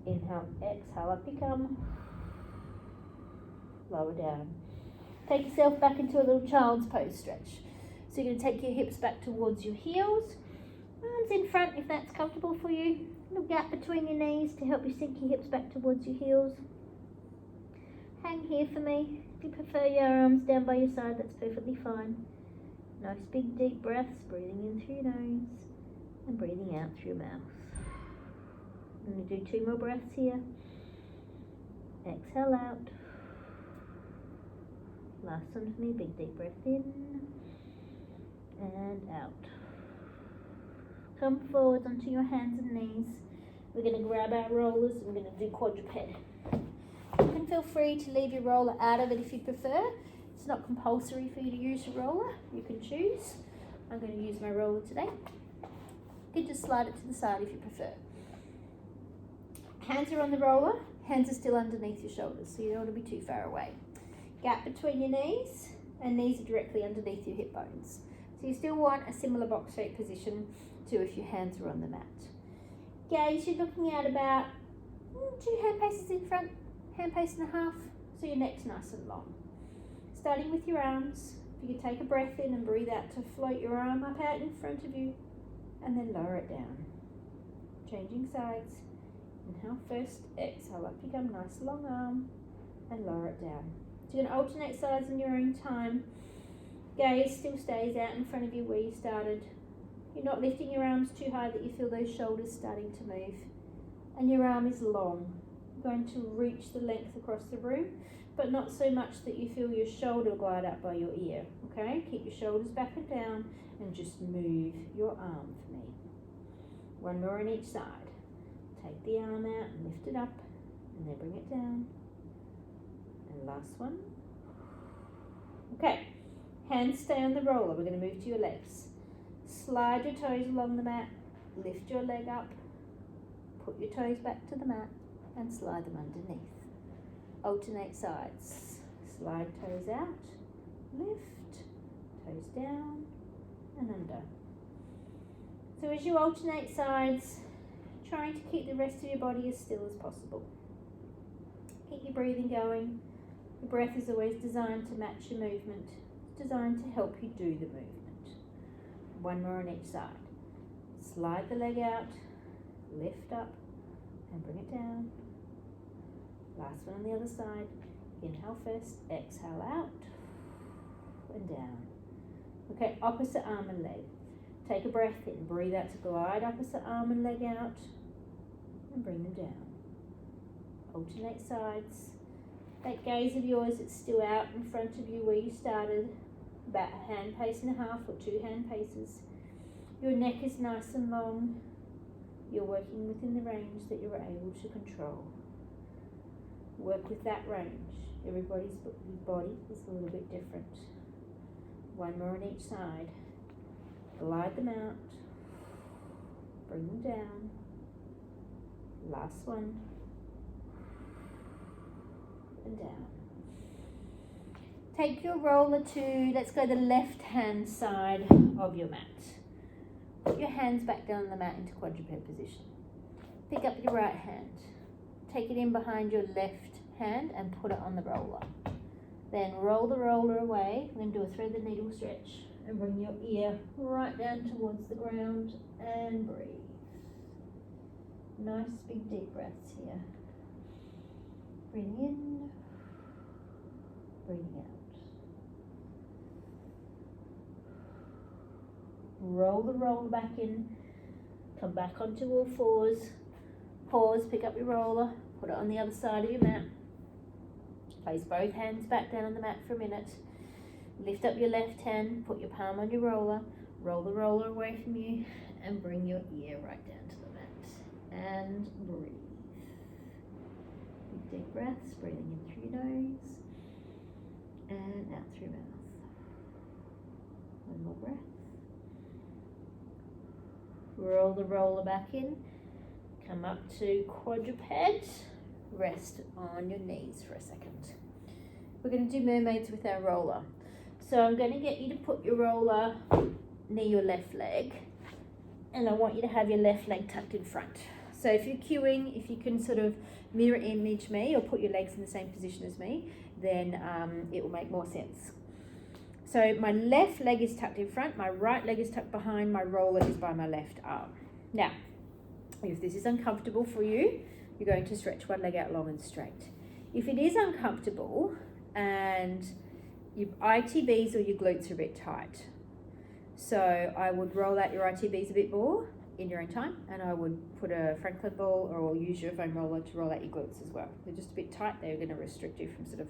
Inhale, exhale, up you come. Lower down. Take yourself back into a little child's pose stretch. So you're going to take your hips back towards your heels. Arms in front if that's comfortable for you. A little gap between your knees to help you sink your hips back towards your heels. Hang here for me. If you prefer your arms down by your side, that's perfectly fine. Nice big deep breaths, breathing in through your nose and breathing out through your mouth. I'm going to do 2 more breaths here. Exhale out. Last one for me, big deep breath in and out. Come forward onto your hands and knees. We're going to grab our rollers and we're going to do quadruped. Looking feel free to leave your roller out of it if you prefer. It's not compulsory for you to use your roller. You can choose. I'm going to use my roller today. You can just slide it to the side if you prefer. Hands are on the roller. Hands are still underneath your shoulders, so you don't want to be too far away. Gap between your knees, and knees are directly underneath your hip bones. So you still want a similar box shape position to if your hands are on the mat. Gaze, you're looking at about 2 hand paces in front, hand pace and a half, so your neck's nice and long. Starting with your arms, if you can take a breath in and breathe out to float your arm up out in front of you, and then lower it down. Changing sides. Inhale first, exhale up, you come, nice long arm, and lower it down. So you're going to alternate sides in your own time. Gaze still stays out in front of you where you started. You're not lifting your arms too high that you feel those shoulders starting to move. And your arm is long. You're going to reach the length across the room, but not so much that you feel your shoulder glide up by your ear. Okay, keep your shoulders back and down and just move your arm for me. One more on each side. Take the arm out and lift it up, and then bring it down. And last one. Okay, hands stay on the roller. We're going to move to your legs. Slide your toes along the mat, lift your leg up, put your toes back to the mat, and slide them underneath. Alternate sides. Slide toes out, lift, toes down, and under. So as you alternate sides, trying to keep the rest of your body as still as possible. Keep your breathing going. Your breath is always designed to match your movement. It's designed to help you do the movement. One more on each side. Slide the leg out, lift up, and bring it down. Last one on the other side. Inhale first, exhale out, and down. Okay, opposite arm and leg. Take a breath in, breathe out to glide opposite arm and leg out, and bring them down. Alternate sides. That gaze of yours that's still out in front of you where you started, about a hand pace and a half or 2 hand paces. Your neck is nice and long. You're working within the range that you're able to control. Work with that range. Everybody's body is a little bit different. One more on each side. Glide them out. Bring them down. Last one. And down. Take your roller to, let's go the left hand side of your mat. Put your hands back down on the mat into quadruped position. Pick up your right hand. Take it in behind your left hand and put it on the roller. Then roll the roller away. We're going to do a thread the needle stretch and bring your ear right down towards the ground and breathe. Nice big deep breaths here. Breathing in, breathing out. Roll the roller back in, come back onto all fours, pause, pick up your roller, put it on the other side of your mat, place both hands back down on the mat for a minute, lift up your left hand, put your palm on your roller, roll the roller away from you, and bring your ear right down to the mat, and breathe. Deep breaths, breathing in through your nose, and out through your mouth. One more breath. Roll the roller back in, come up to quadruped, rest on your knees for a second. We're going to do mermaids with our roller. So I'm going to get you to put your roller near your left leg, and I want you to have your left leg tucked in front. So if you're cueing, if you can sort of mirror image me or put your legs in the same position as me, then it will make more sense. So my left leg is tucked in front, my right leg is tucked behind, my roller is by my left arm. Now, if this is uncomfortable for you, you're going to stretch one leg out long and straight. If it is uncomfortable and your ITBs or your glutes are a bit tight, so I would roll out your ITBs a bit more in your own time, and I would put a Franklin ball or use your foam roller to roll out your glutes as well. They're just a bit tight, they're going to restrict you from sort of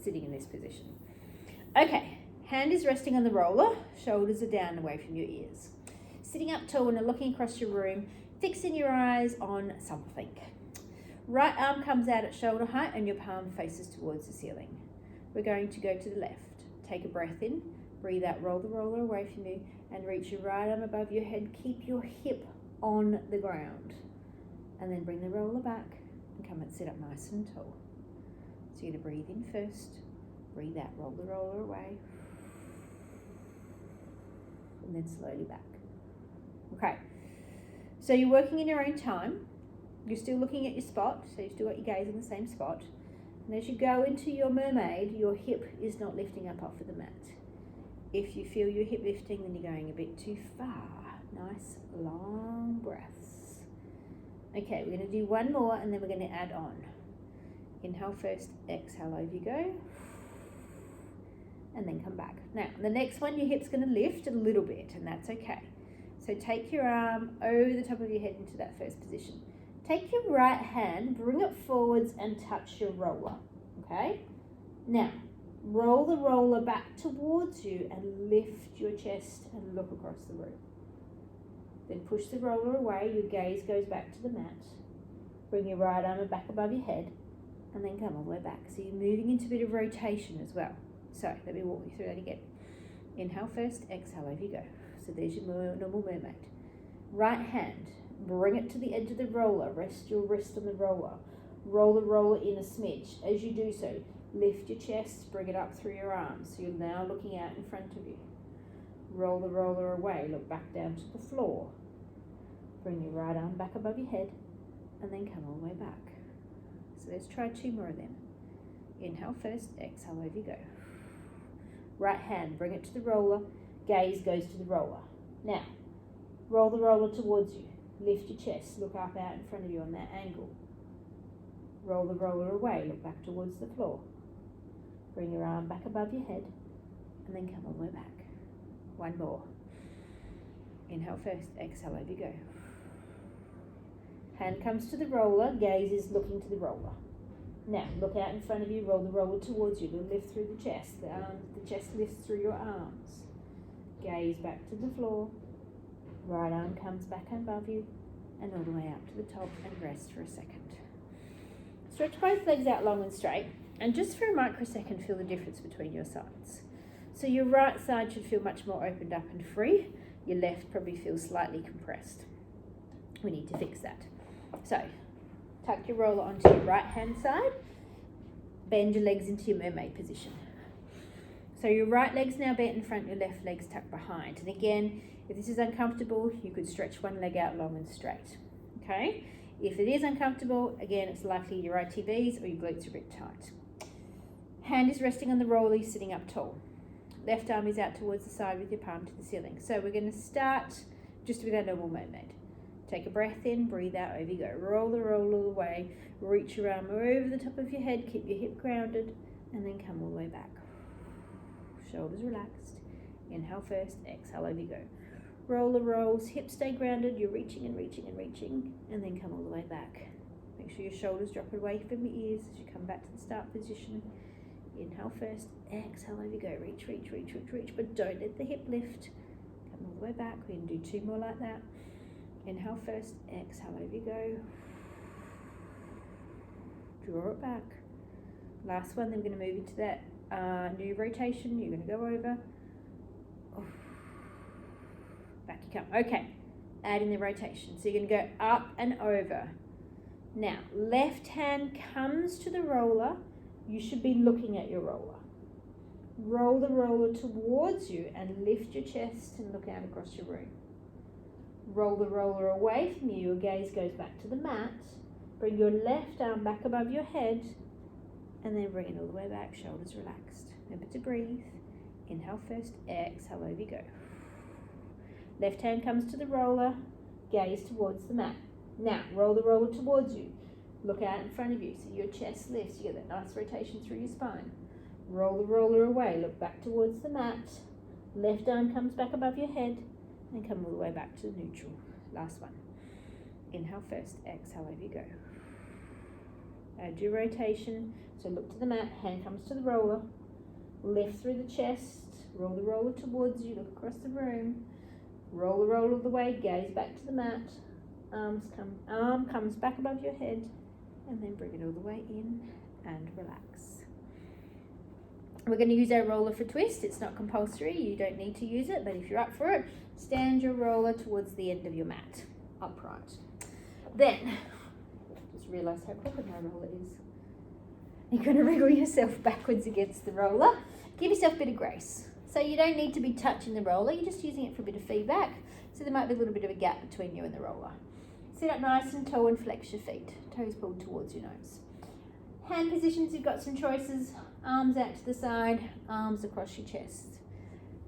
sitting in this position. Okay. Hand is resting on the roller, shoulders are down away from your ears. Sitting up tall and looking across your room, fixing your eyes on something. Right arm comes out at shoulder height and your palm faces towards the ceiling. We're going to go to the left. Take a breath in, breathe out, roll the roller away from you, and reach your right arm above your head. Keep your hip on the ground. And then bring the roller back and come and sit up nice and tall. So you're going to breathe in first, breathe out, roll the roller away, and then slowly back. Okay, so you're working in your own time. You're still looking at your spot, so you've still got your gaze on the same spot. And as you go into your mermaid, your hip is not lifting up off of the mat. If you feel your hip lifting, then you're going a bit too far. Nice, long breaths. Okay, we're going to do one more and then we're going to add on. Inhale first, exhale, over you go. And then come back. Now, the next one, your hip's going to lift a little bit, and that's okay. So take your arm over the top of your head into that first position. Take your right hand, bring it forwards and touch your roller, okay? Now, roll the roller back towards you and lift your chest and look across the room. Then push the roller away, your gaze goes back to the mat. Bring your right arm back above your head and then come all the way back. So you're moving into a bit of rotation as well. So let me walk you through that again. Inhale first, exhale, over you go. So there's your normal mermaid. Right hand, bring it to the edge of the roller, rest your wrist on the roller. Roll the roller in a smidge. As you do so, lift your chest, bring it up through your arms. So you're now looking out in front of you. Roll the roller away, look back down to the floor. Bring your right arm back above your head and then come all the way back. So let's try 2 more of them. Inhale first, exhale, over you go. Right hand, bring it to the roller, gaze goes to the roller. Now, roll the roller towards you. Lift your chest, look up out in front of you on that angle. Roll the roller away, look back towards the floor. Bring your arm back above your head and then come all the way back. 1 more. Inhale first, exhale, over you go. Hand comes to the roller, gaze is looking to the roller. Now, look out in front of you, roll the roller towards you, lift through the chest. The chest lifts through your arms. Gaze back to the floor. Right arm comes back above you and all the way up to the top and rest for a second. Stretch both legs out long and straight and just for a microsecond feel the difference between your sides. So your right side should feel much more opened up and free. Your left probably feels slightly compressed. We need to fix that. So tuck your roller onto your right hand side. Bend your legs into your mermaid position. So your right leg's now bent in front, your left leg's tucked behind. And again, if this is uncomfortable, you could stretch one leg out long and straight. Okay? If it is uncomfortable, again, it's likely your ITVs or your glutes are a bit tight. Hand is resting on the roller, you're sitting up tall. Left arm is out towards the side with your palm to the ceiling. So we're going to start just with our normal mermaid. Take a breath in, breathe out, over you go. Roll the roller away, reach your arm over the top of your head, keep your hip grounded, and then come all the way back. Shoulders relaxed. Inhale first, exhale, over you go. Roller rolls, hips stay grounded, you're reaching and reaching and reaching, and then come all the way back. Make sure your shoulders drop away from your ears as you come back to the start position. Inhale first, exhale, over you go. Reach, reach, reach, reach, reach, but don't let the hip lift. Come all the way back. We're going to do 2 more like that. Inhale first, exhale, over you go. Draw it back. Last one, then we're going to move into that new rotation. You're going to go over. Back you come. Okay, add in the rotation. So you're going to go up and over. Now, left hand comes to the roller. You should be looking at your roller. Roll the roller towards you and lift your chest and look out across your room. Roll the roller away from you. Your gaze goes back to the mat. Bring your left arm back above your head and then bring it all the way back. Shoulders relaxed. Remember to breathe. Inhale first, exhale, over you go. Left hand comes to the roller, gaze towards the mat. Now, roll the roller towards you. Look out in front of you, so your chest lifts. You get that nice rotation through your spine. Roll the roller away, look back towards the mat. Left arm comes back above your head and come all the way back to neutral. Last one. Inhale first, exhale, over you go. Add your rotation, so look to the mat, hand comes to the roller. Lift through the chest, roll the roller towards you, look across the room. Roll the roller all the way, gaze back to the mat. Arm comes back above your head and then bring it all the way in and relax. We're going to use our roller for twist. It's not compulsory, you don't need to use it, but if you're up for it, stand your roller towards the end of your mat, upright. Then, just realised how crooked my roller is. You're going to wriggle yourself backwards against the roller. Give yourself a bit of grace. So you don't need to be touching the roller, you're just using it for a bit of feedback. So there might be a little bit of a gap between you and the roller. Sit up nice and tall and flex your feet, toes pulled towards your nose. Hand positions, you've got some choices. Arms out to the side, arms across your chest.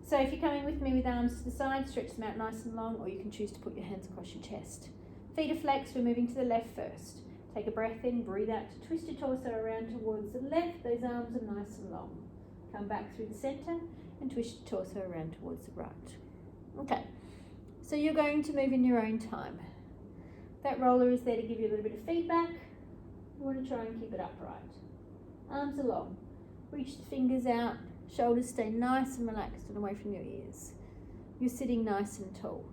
So if you're coming with me with arms to the side, stretch them out nice and long, or you can choose to put your hands across your chest. Feet are flexed, we're moving to the left first. Take a breath in, breathe out to twist your torso around towards the left. Those arms are nice and long. Come back through the centre and twist your torso around towards the right. Okay, so you're going to move in your own time. That roller is there to give you a little bit of feedback. You want to try and keep it upright. Arms are long. Reach the fingers out. Shoulders stay nice and relaxed and away from your ears. You're sitting nice and tall.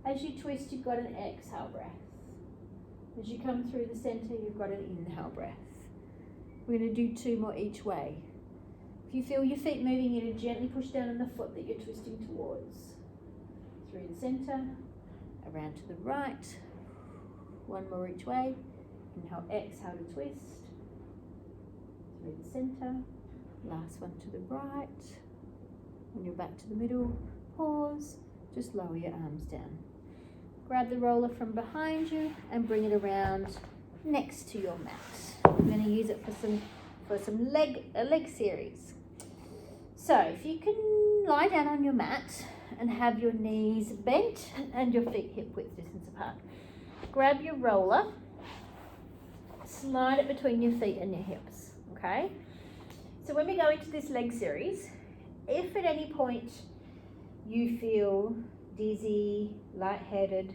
As you twist, you've got an exhale breath. As you come through the centre, you've got an inhale breath. We're going to do 2 more each way. If you feel your feet moving, you're going to gently push down on the foot that you're twisting towards. Through the centre, around to the right. 1 more each way. Inhale, exhale to twist. Through the centre. Last one to the right. When you're back to the middle, pause. Just lower your arms down. Grab the roller from behind you and bring it around next to your mat. We're going to use it for some leg series. So if you can lie down on your mat and have your knees bent and your feet hip width distance apart. Grab your roller, slide it between your feet and your hips, okay? So when we go into this leg series, if at any point you feel dizzy, lightheaded,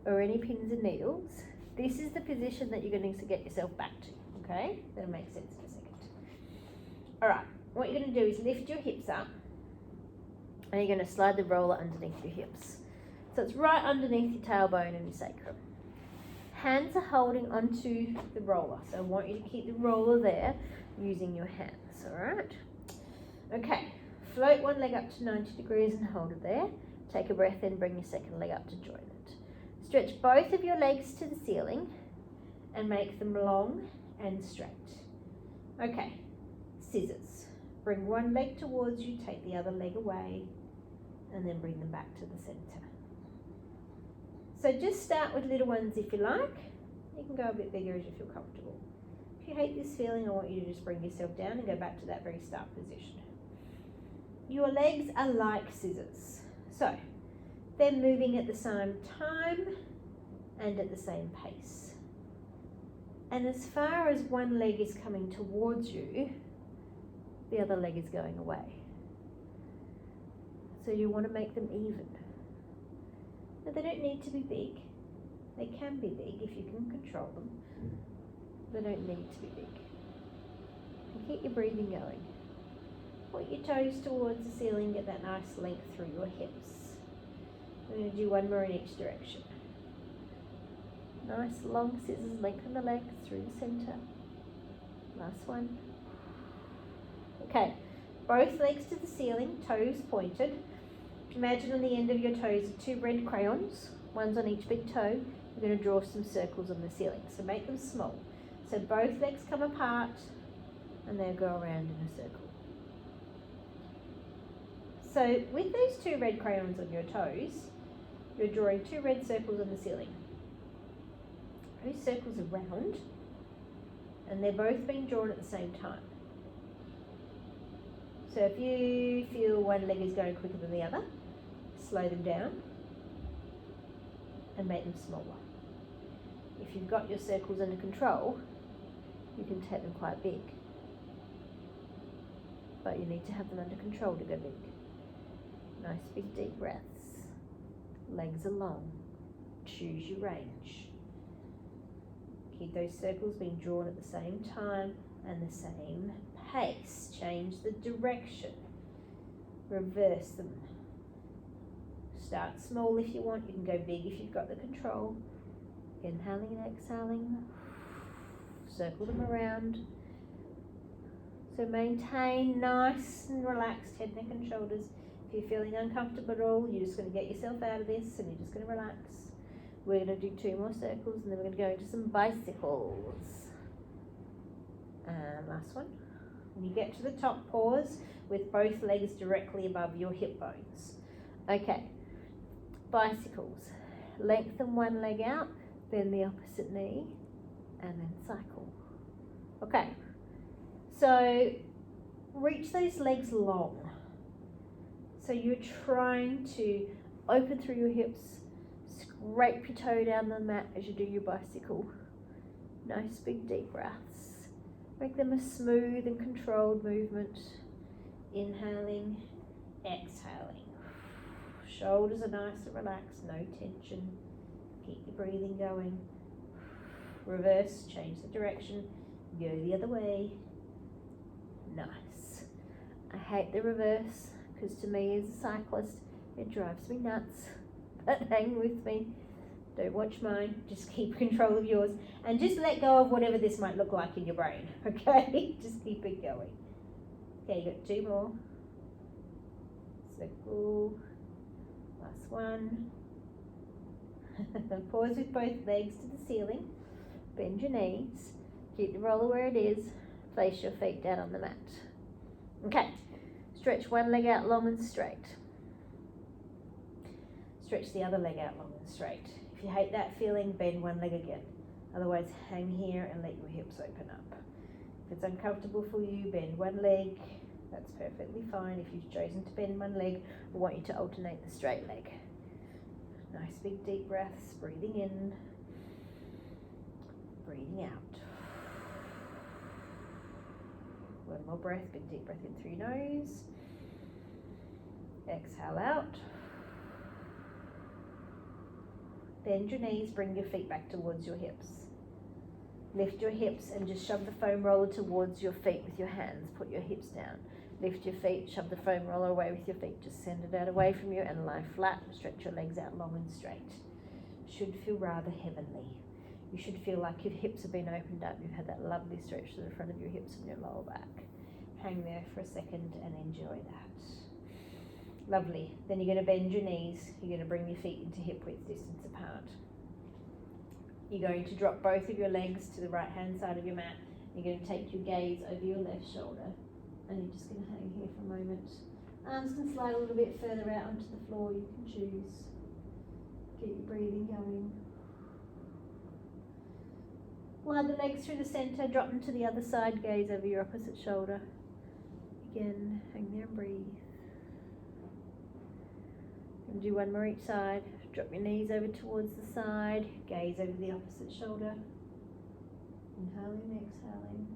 or any pins and needles, this is the position that you're going to get yourself back to, okay? That'll make sense in a second. All right, what you're going to do is lift your hips up, and you're going to slide the roller underneath your hips. So it's right underneath your tailbone and your sacrum. Hands are holding onto the roller, so I want you to keep the roller there using your hands, all right? Okay, float one leg up to 90 degrees and hold it there. Take a breath in, bring your second leg up to join it. Stretch both of your legs to the ceiling and make them long and straight. Okay, scissors. Bring one leg towards you, take the other leg away, and then bring them back to the centre. So just start with little ones if you like. You can go a bit bigger as you feel comfortable. If you hate this feeling, I want you to just bring yourself down and go back to that very start position. Your legs are like scissors. So they're moving at the same time and at the same pace. And as far as one leg is coming towards you, the other leg is going away. So you want to make them even. Now they don't need to be big. They can be big if you can control them. They don't need to be big. And keep your breathing going. Point your toes towards the ceiling, get that nice length through your hips. We're going to do 1 more in each direction. Nice long scissors, lengthen the legs through the centre. Last one. Okay, both legs to the ceiling, toes pointed. Imagine on the end of your toes are 2 red crayons, one's on each big toe. You're going to draw some circles on the ceiling, so make them small. So both legs come apart and they'll go around in a circle. So with those 2 red crayons on your toes, you're drawing 2 red circles on the ceiling. Those circles are round and they're both being drawn at the same time. So if you feel one leg is going quicker than the other, slow them down and make them smaller. If you've got your circles under control, you can take them quite big. But you need to have them under control to go big. Nice big deep breaths. Legs are long. Choose your range. Keep those circles being drawn at the same time and the same pace. Change the direction. Reverse them. Start small if you want. You can go big if you've got the control. Inhaling and exhaling. circle them around. So maintain nice and relaxed head, neck and shoulders. If you're feeling uncomfortable at all, you're just going to get yourself out of this and you're just going to relax. We're going to do 2 more circles and then we're going to go into some bicycles. And last one. When you get to the top, pause with both legs directly above your hip bones. Okay, bicycles. Lengthen one leg out, bend the opposite knee, and then cycle. Okay, so reach those legs long. So you're trying to open through your hips, scrape your toe down the mat as you do your bicycle. Nice big deep breaths. Make them a smooth and controlled movement. Inhaling, exhaling. Shoulders are nice and relaxed, no tension. Keep your breathing going. Reverse, change the direction, go the other way. Nice. I hate the reverse because to me as a cyclist it drives me nuts. But hang with me. Don't watch mine, just keep control of yours and just let go of whatever this might look like in your brain, okay? Just keep it going. Okay, you got 2 more. Circle. Last one. Pause with both legs to the ceiling. Bend your knees. Keep the roller where it is. Place your feet down on the mat. Okay, stretch one leg out long and straight. Stretch the other leg out long and straight. If you hate that feeling, bend one leg again. Otherwise, hang here and let your hips open up. If it's uncomfortable for you, bend one leg. That's perfectly fine. If you've chosen to bend one leg, I want you to alternate the straight leg. Nice big deep breaths, breathing in, breathing out. One more breath, big deep breath in through your nose. Exhale out. Bend your knees, bring your feet back towards your hips. Lift your hips and just shove the foam roller towards your feet with your hands. Put your hips down. Lift your feet, shove the foam roller away with your feet. Just send it out away from you and lie flat. Stretch your legs out long and straight. Should feel rather heavenly. You should feel like your hips have been opened up. You've had that lovely stretch to the front of your hips and your lower back. Hang there for a second and enjoy that. Lovely. Then you're going to bend your knees. You're going to bring your feet into hip width distance apart. You're going to drop both of your legs to the right hand side of your mat. You're going to take your gaze over your left shoulder. And you're just going to hang here for a moment. Arms can slide a little bit further out onto the floor. You can choose. Keep your breathing going. Glide the legs through the centre. Drop them to the other side. Gaze over your opposite shoulder. Again, hang there and breathe. And do one more each side. Drop your knees over towards the side. Gaze over the opposite shoulder. Inhaling and exhaling.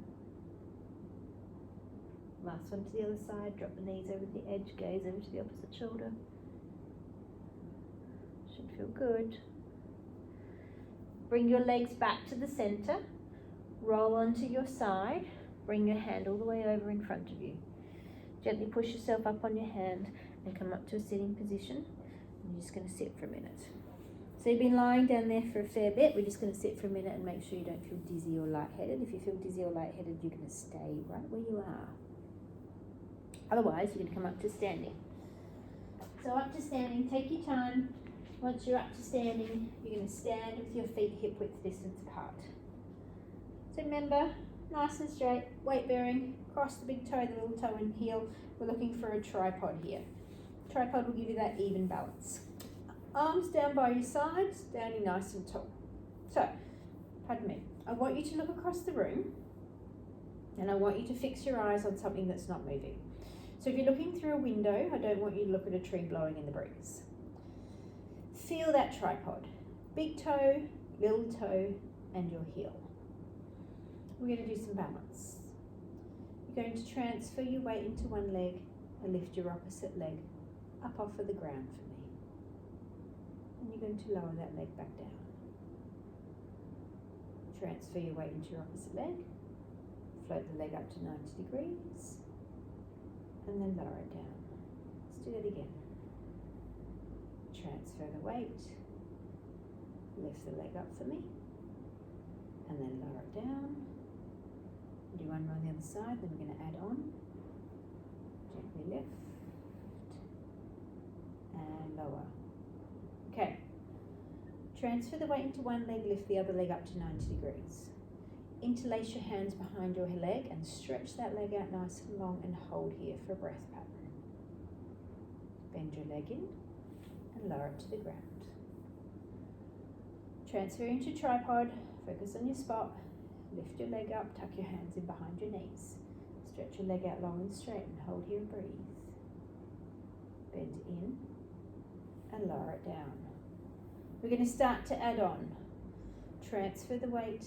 Last one to the other side. Drop the knees over the edge. Gaze over to the opposite shoulder. Should feel good. Bring your legs back to the centre. Roll onto your side. Bring your hand all the way over in front of you. Gently push yourself up on your hand and come up to a sitting position. You're just going to sit for a minute. So you've been lying down there for a fair bit. We're just going to sit for a minute and make sure you don't feel dizzy or lightheaded. If you feel dizzy or lightheaded, you're going to stay right where you are. Otherwise, you're going to come up to standing. So up to standing, take your time. Once you're up to standing, you're going to stand with your feet hip width distance apart. So remember, nice and straight, weight bearing, cross the big toe, the little toe and heel. We're looking for a tripod here. Tripod will give you that even balance. Arms down by your sides, standing nice and tall. So, pardon me, I want you to look across the room and I want you to fix your eyes on something that's not moving. So if you're looking through a window, I don't want you to look at a tree blowing in the breeze. Feel that tripod. Big toe, little toe, and your heel. We're going to do some balance. You're going to transfer your weight into one leg and lift your opposite leg up off of the ground for me. And you're going to lower that leg back down. Transfer your weight into your opposite leg. Float the leg up to 90 degrees. And then lower it down. Let's do that again. Transfer the weight. Lift the leg up for me. And then lower it down. do one more on the other side, then we're going to add on. Gently lift and lower. Okay. Transfer the weight into one leg, lift the other leg up to 90 degrees. Interlace your hands behind your leg and stretch that leg out nice and long and hold here for a breath pattern. Bend your leg in and lower it to the ground. Transfer into tripod, focus on your spot, lift your leg up, tuck your hands in behind your knees. Stretch your leg out long and straight and hold here and breathe. Bend in and lower it down. We're going to start to add on. Transfer the weight,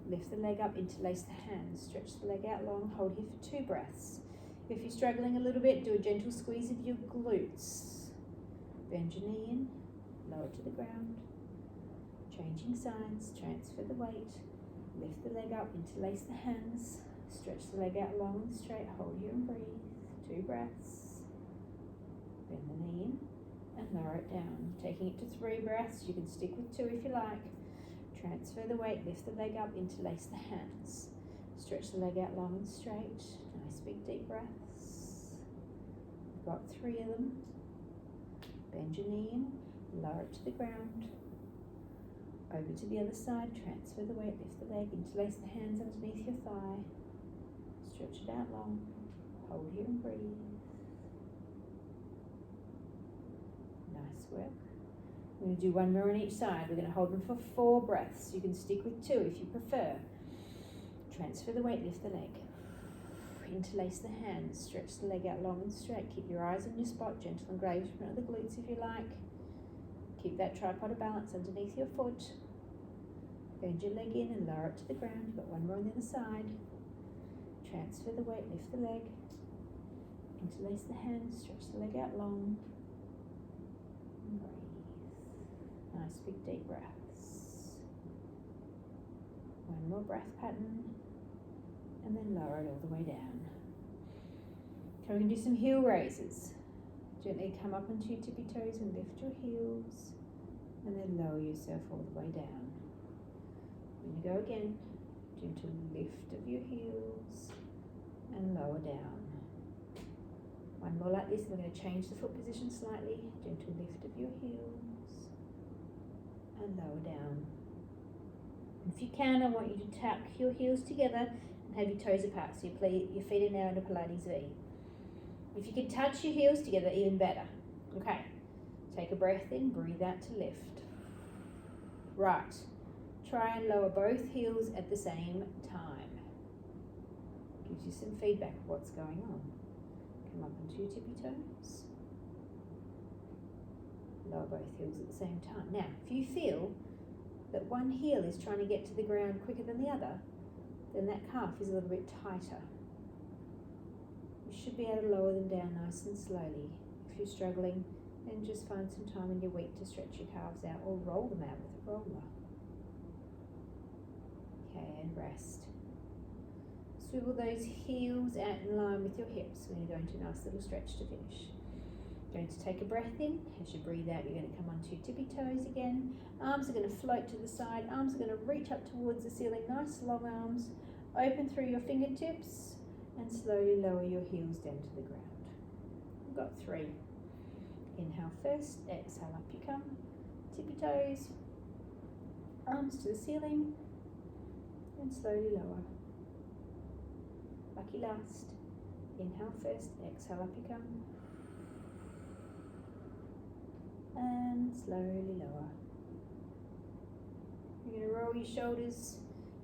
lift the leg up, interlace the hands, stretch the leg out long, hold here for 2 breaths. If you're struggling a little bit, do a gentle squeeze of your glutes. Bend your knee in, lower to the ground. Changing sides, transfer the weight, lift the leg up, interlace the hands, stretch the leg out long and straight, hold here and breathe. 2 breaths. Bend the knee in and lower it down. Taking it to 3 breaths, you can stick with 2 if you like. Transfer the weight, lift the leg up, interlace the hands. Stretch the leg out long and straight. Nice big deep breaths. We've got 3 of them. Bend your knee in, lower it to the ground. Over to the other side, transfer the weight, lift the leg, interlace the hands underneath your thigh. Stretch it out long, hold here and breathe. Nice work. We're going to do 1 more on each side. We're going to hold them for 4 breaths. You can stick with 2 if you prefer. Transfer the weight, lift the leg. Interlace the hands, stretch the leg out long and straight. Keep your eyes on your spot, gentle and graze in front of the glutes if you like. Keep that tripod of balance underneath your foot. Bend your leg in and lower it to the ground. You've got 1 more on the other side. Transfer the weight, lift the leg. Interlace the hands, stretch the leg out long. And breathe. Nice big deep breaths. 1 more breath pattern. And then lower it all the way down. Okay, we're going to do some heel raises. Gently come up onto your tippy toes and lift your heels. And then lower yourself all the way down. When you go again, gentle lift of your heels and lower down. 1 more like this, and we're going to change the foot position slightly. Gentle lift of your heels and lower down. And if you can, I want you to tap your heels together and have your toes apart, so your feet are now in a Pilates V. If you can touch your heels together, even better. Okay, take a breath in, breathe out to lift. Right, try and lower both heels at the same time. Gives you some feedback of what's going on. Come up onto your tippy toes. Lower both heels at the same time. Now, if you feel that one heel is trying to get to the ground quicker than the other, then that calf is a little bit tighter. You should be able to lower them down nice and slowly. If you're struggling, then just find some time in your week to stretch your calves out or roll them out with a roller. Okay, and rest. Swivel those heels out in line with your hips. We're going to go into a nice little stretch to finish. Going to take a breath in. As you breathe out, you're going to come onto your tippy toes again. Arms are going to float to the side. Arms are going to reach up towards the ceiling. Nice long arms. Open through your fingertips and slowly lower your heels down to the ground. We've got 3. Inhale first, exhale up you come. Tippy toes, arms to the ceiling, and slowly lower. Lucky last. Inhale first, exhale up you come. And slowly lower. You're going to roll your shoulders.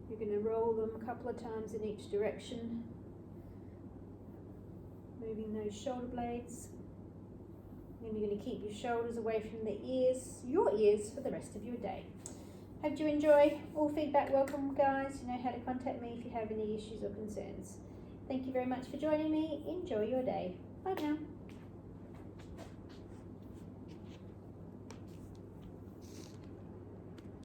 You're going to roll them a couple of times in each direction. Moving those shoulder blades. Then you're going to keep your shoulders away from the ears, your ears, for the rest of your day. Hope you enjoy. All feedback welcome, guys. You know how to contact me if you have any issues or concerns. Thank you very much for joining me. Enjoy your day. Bye now.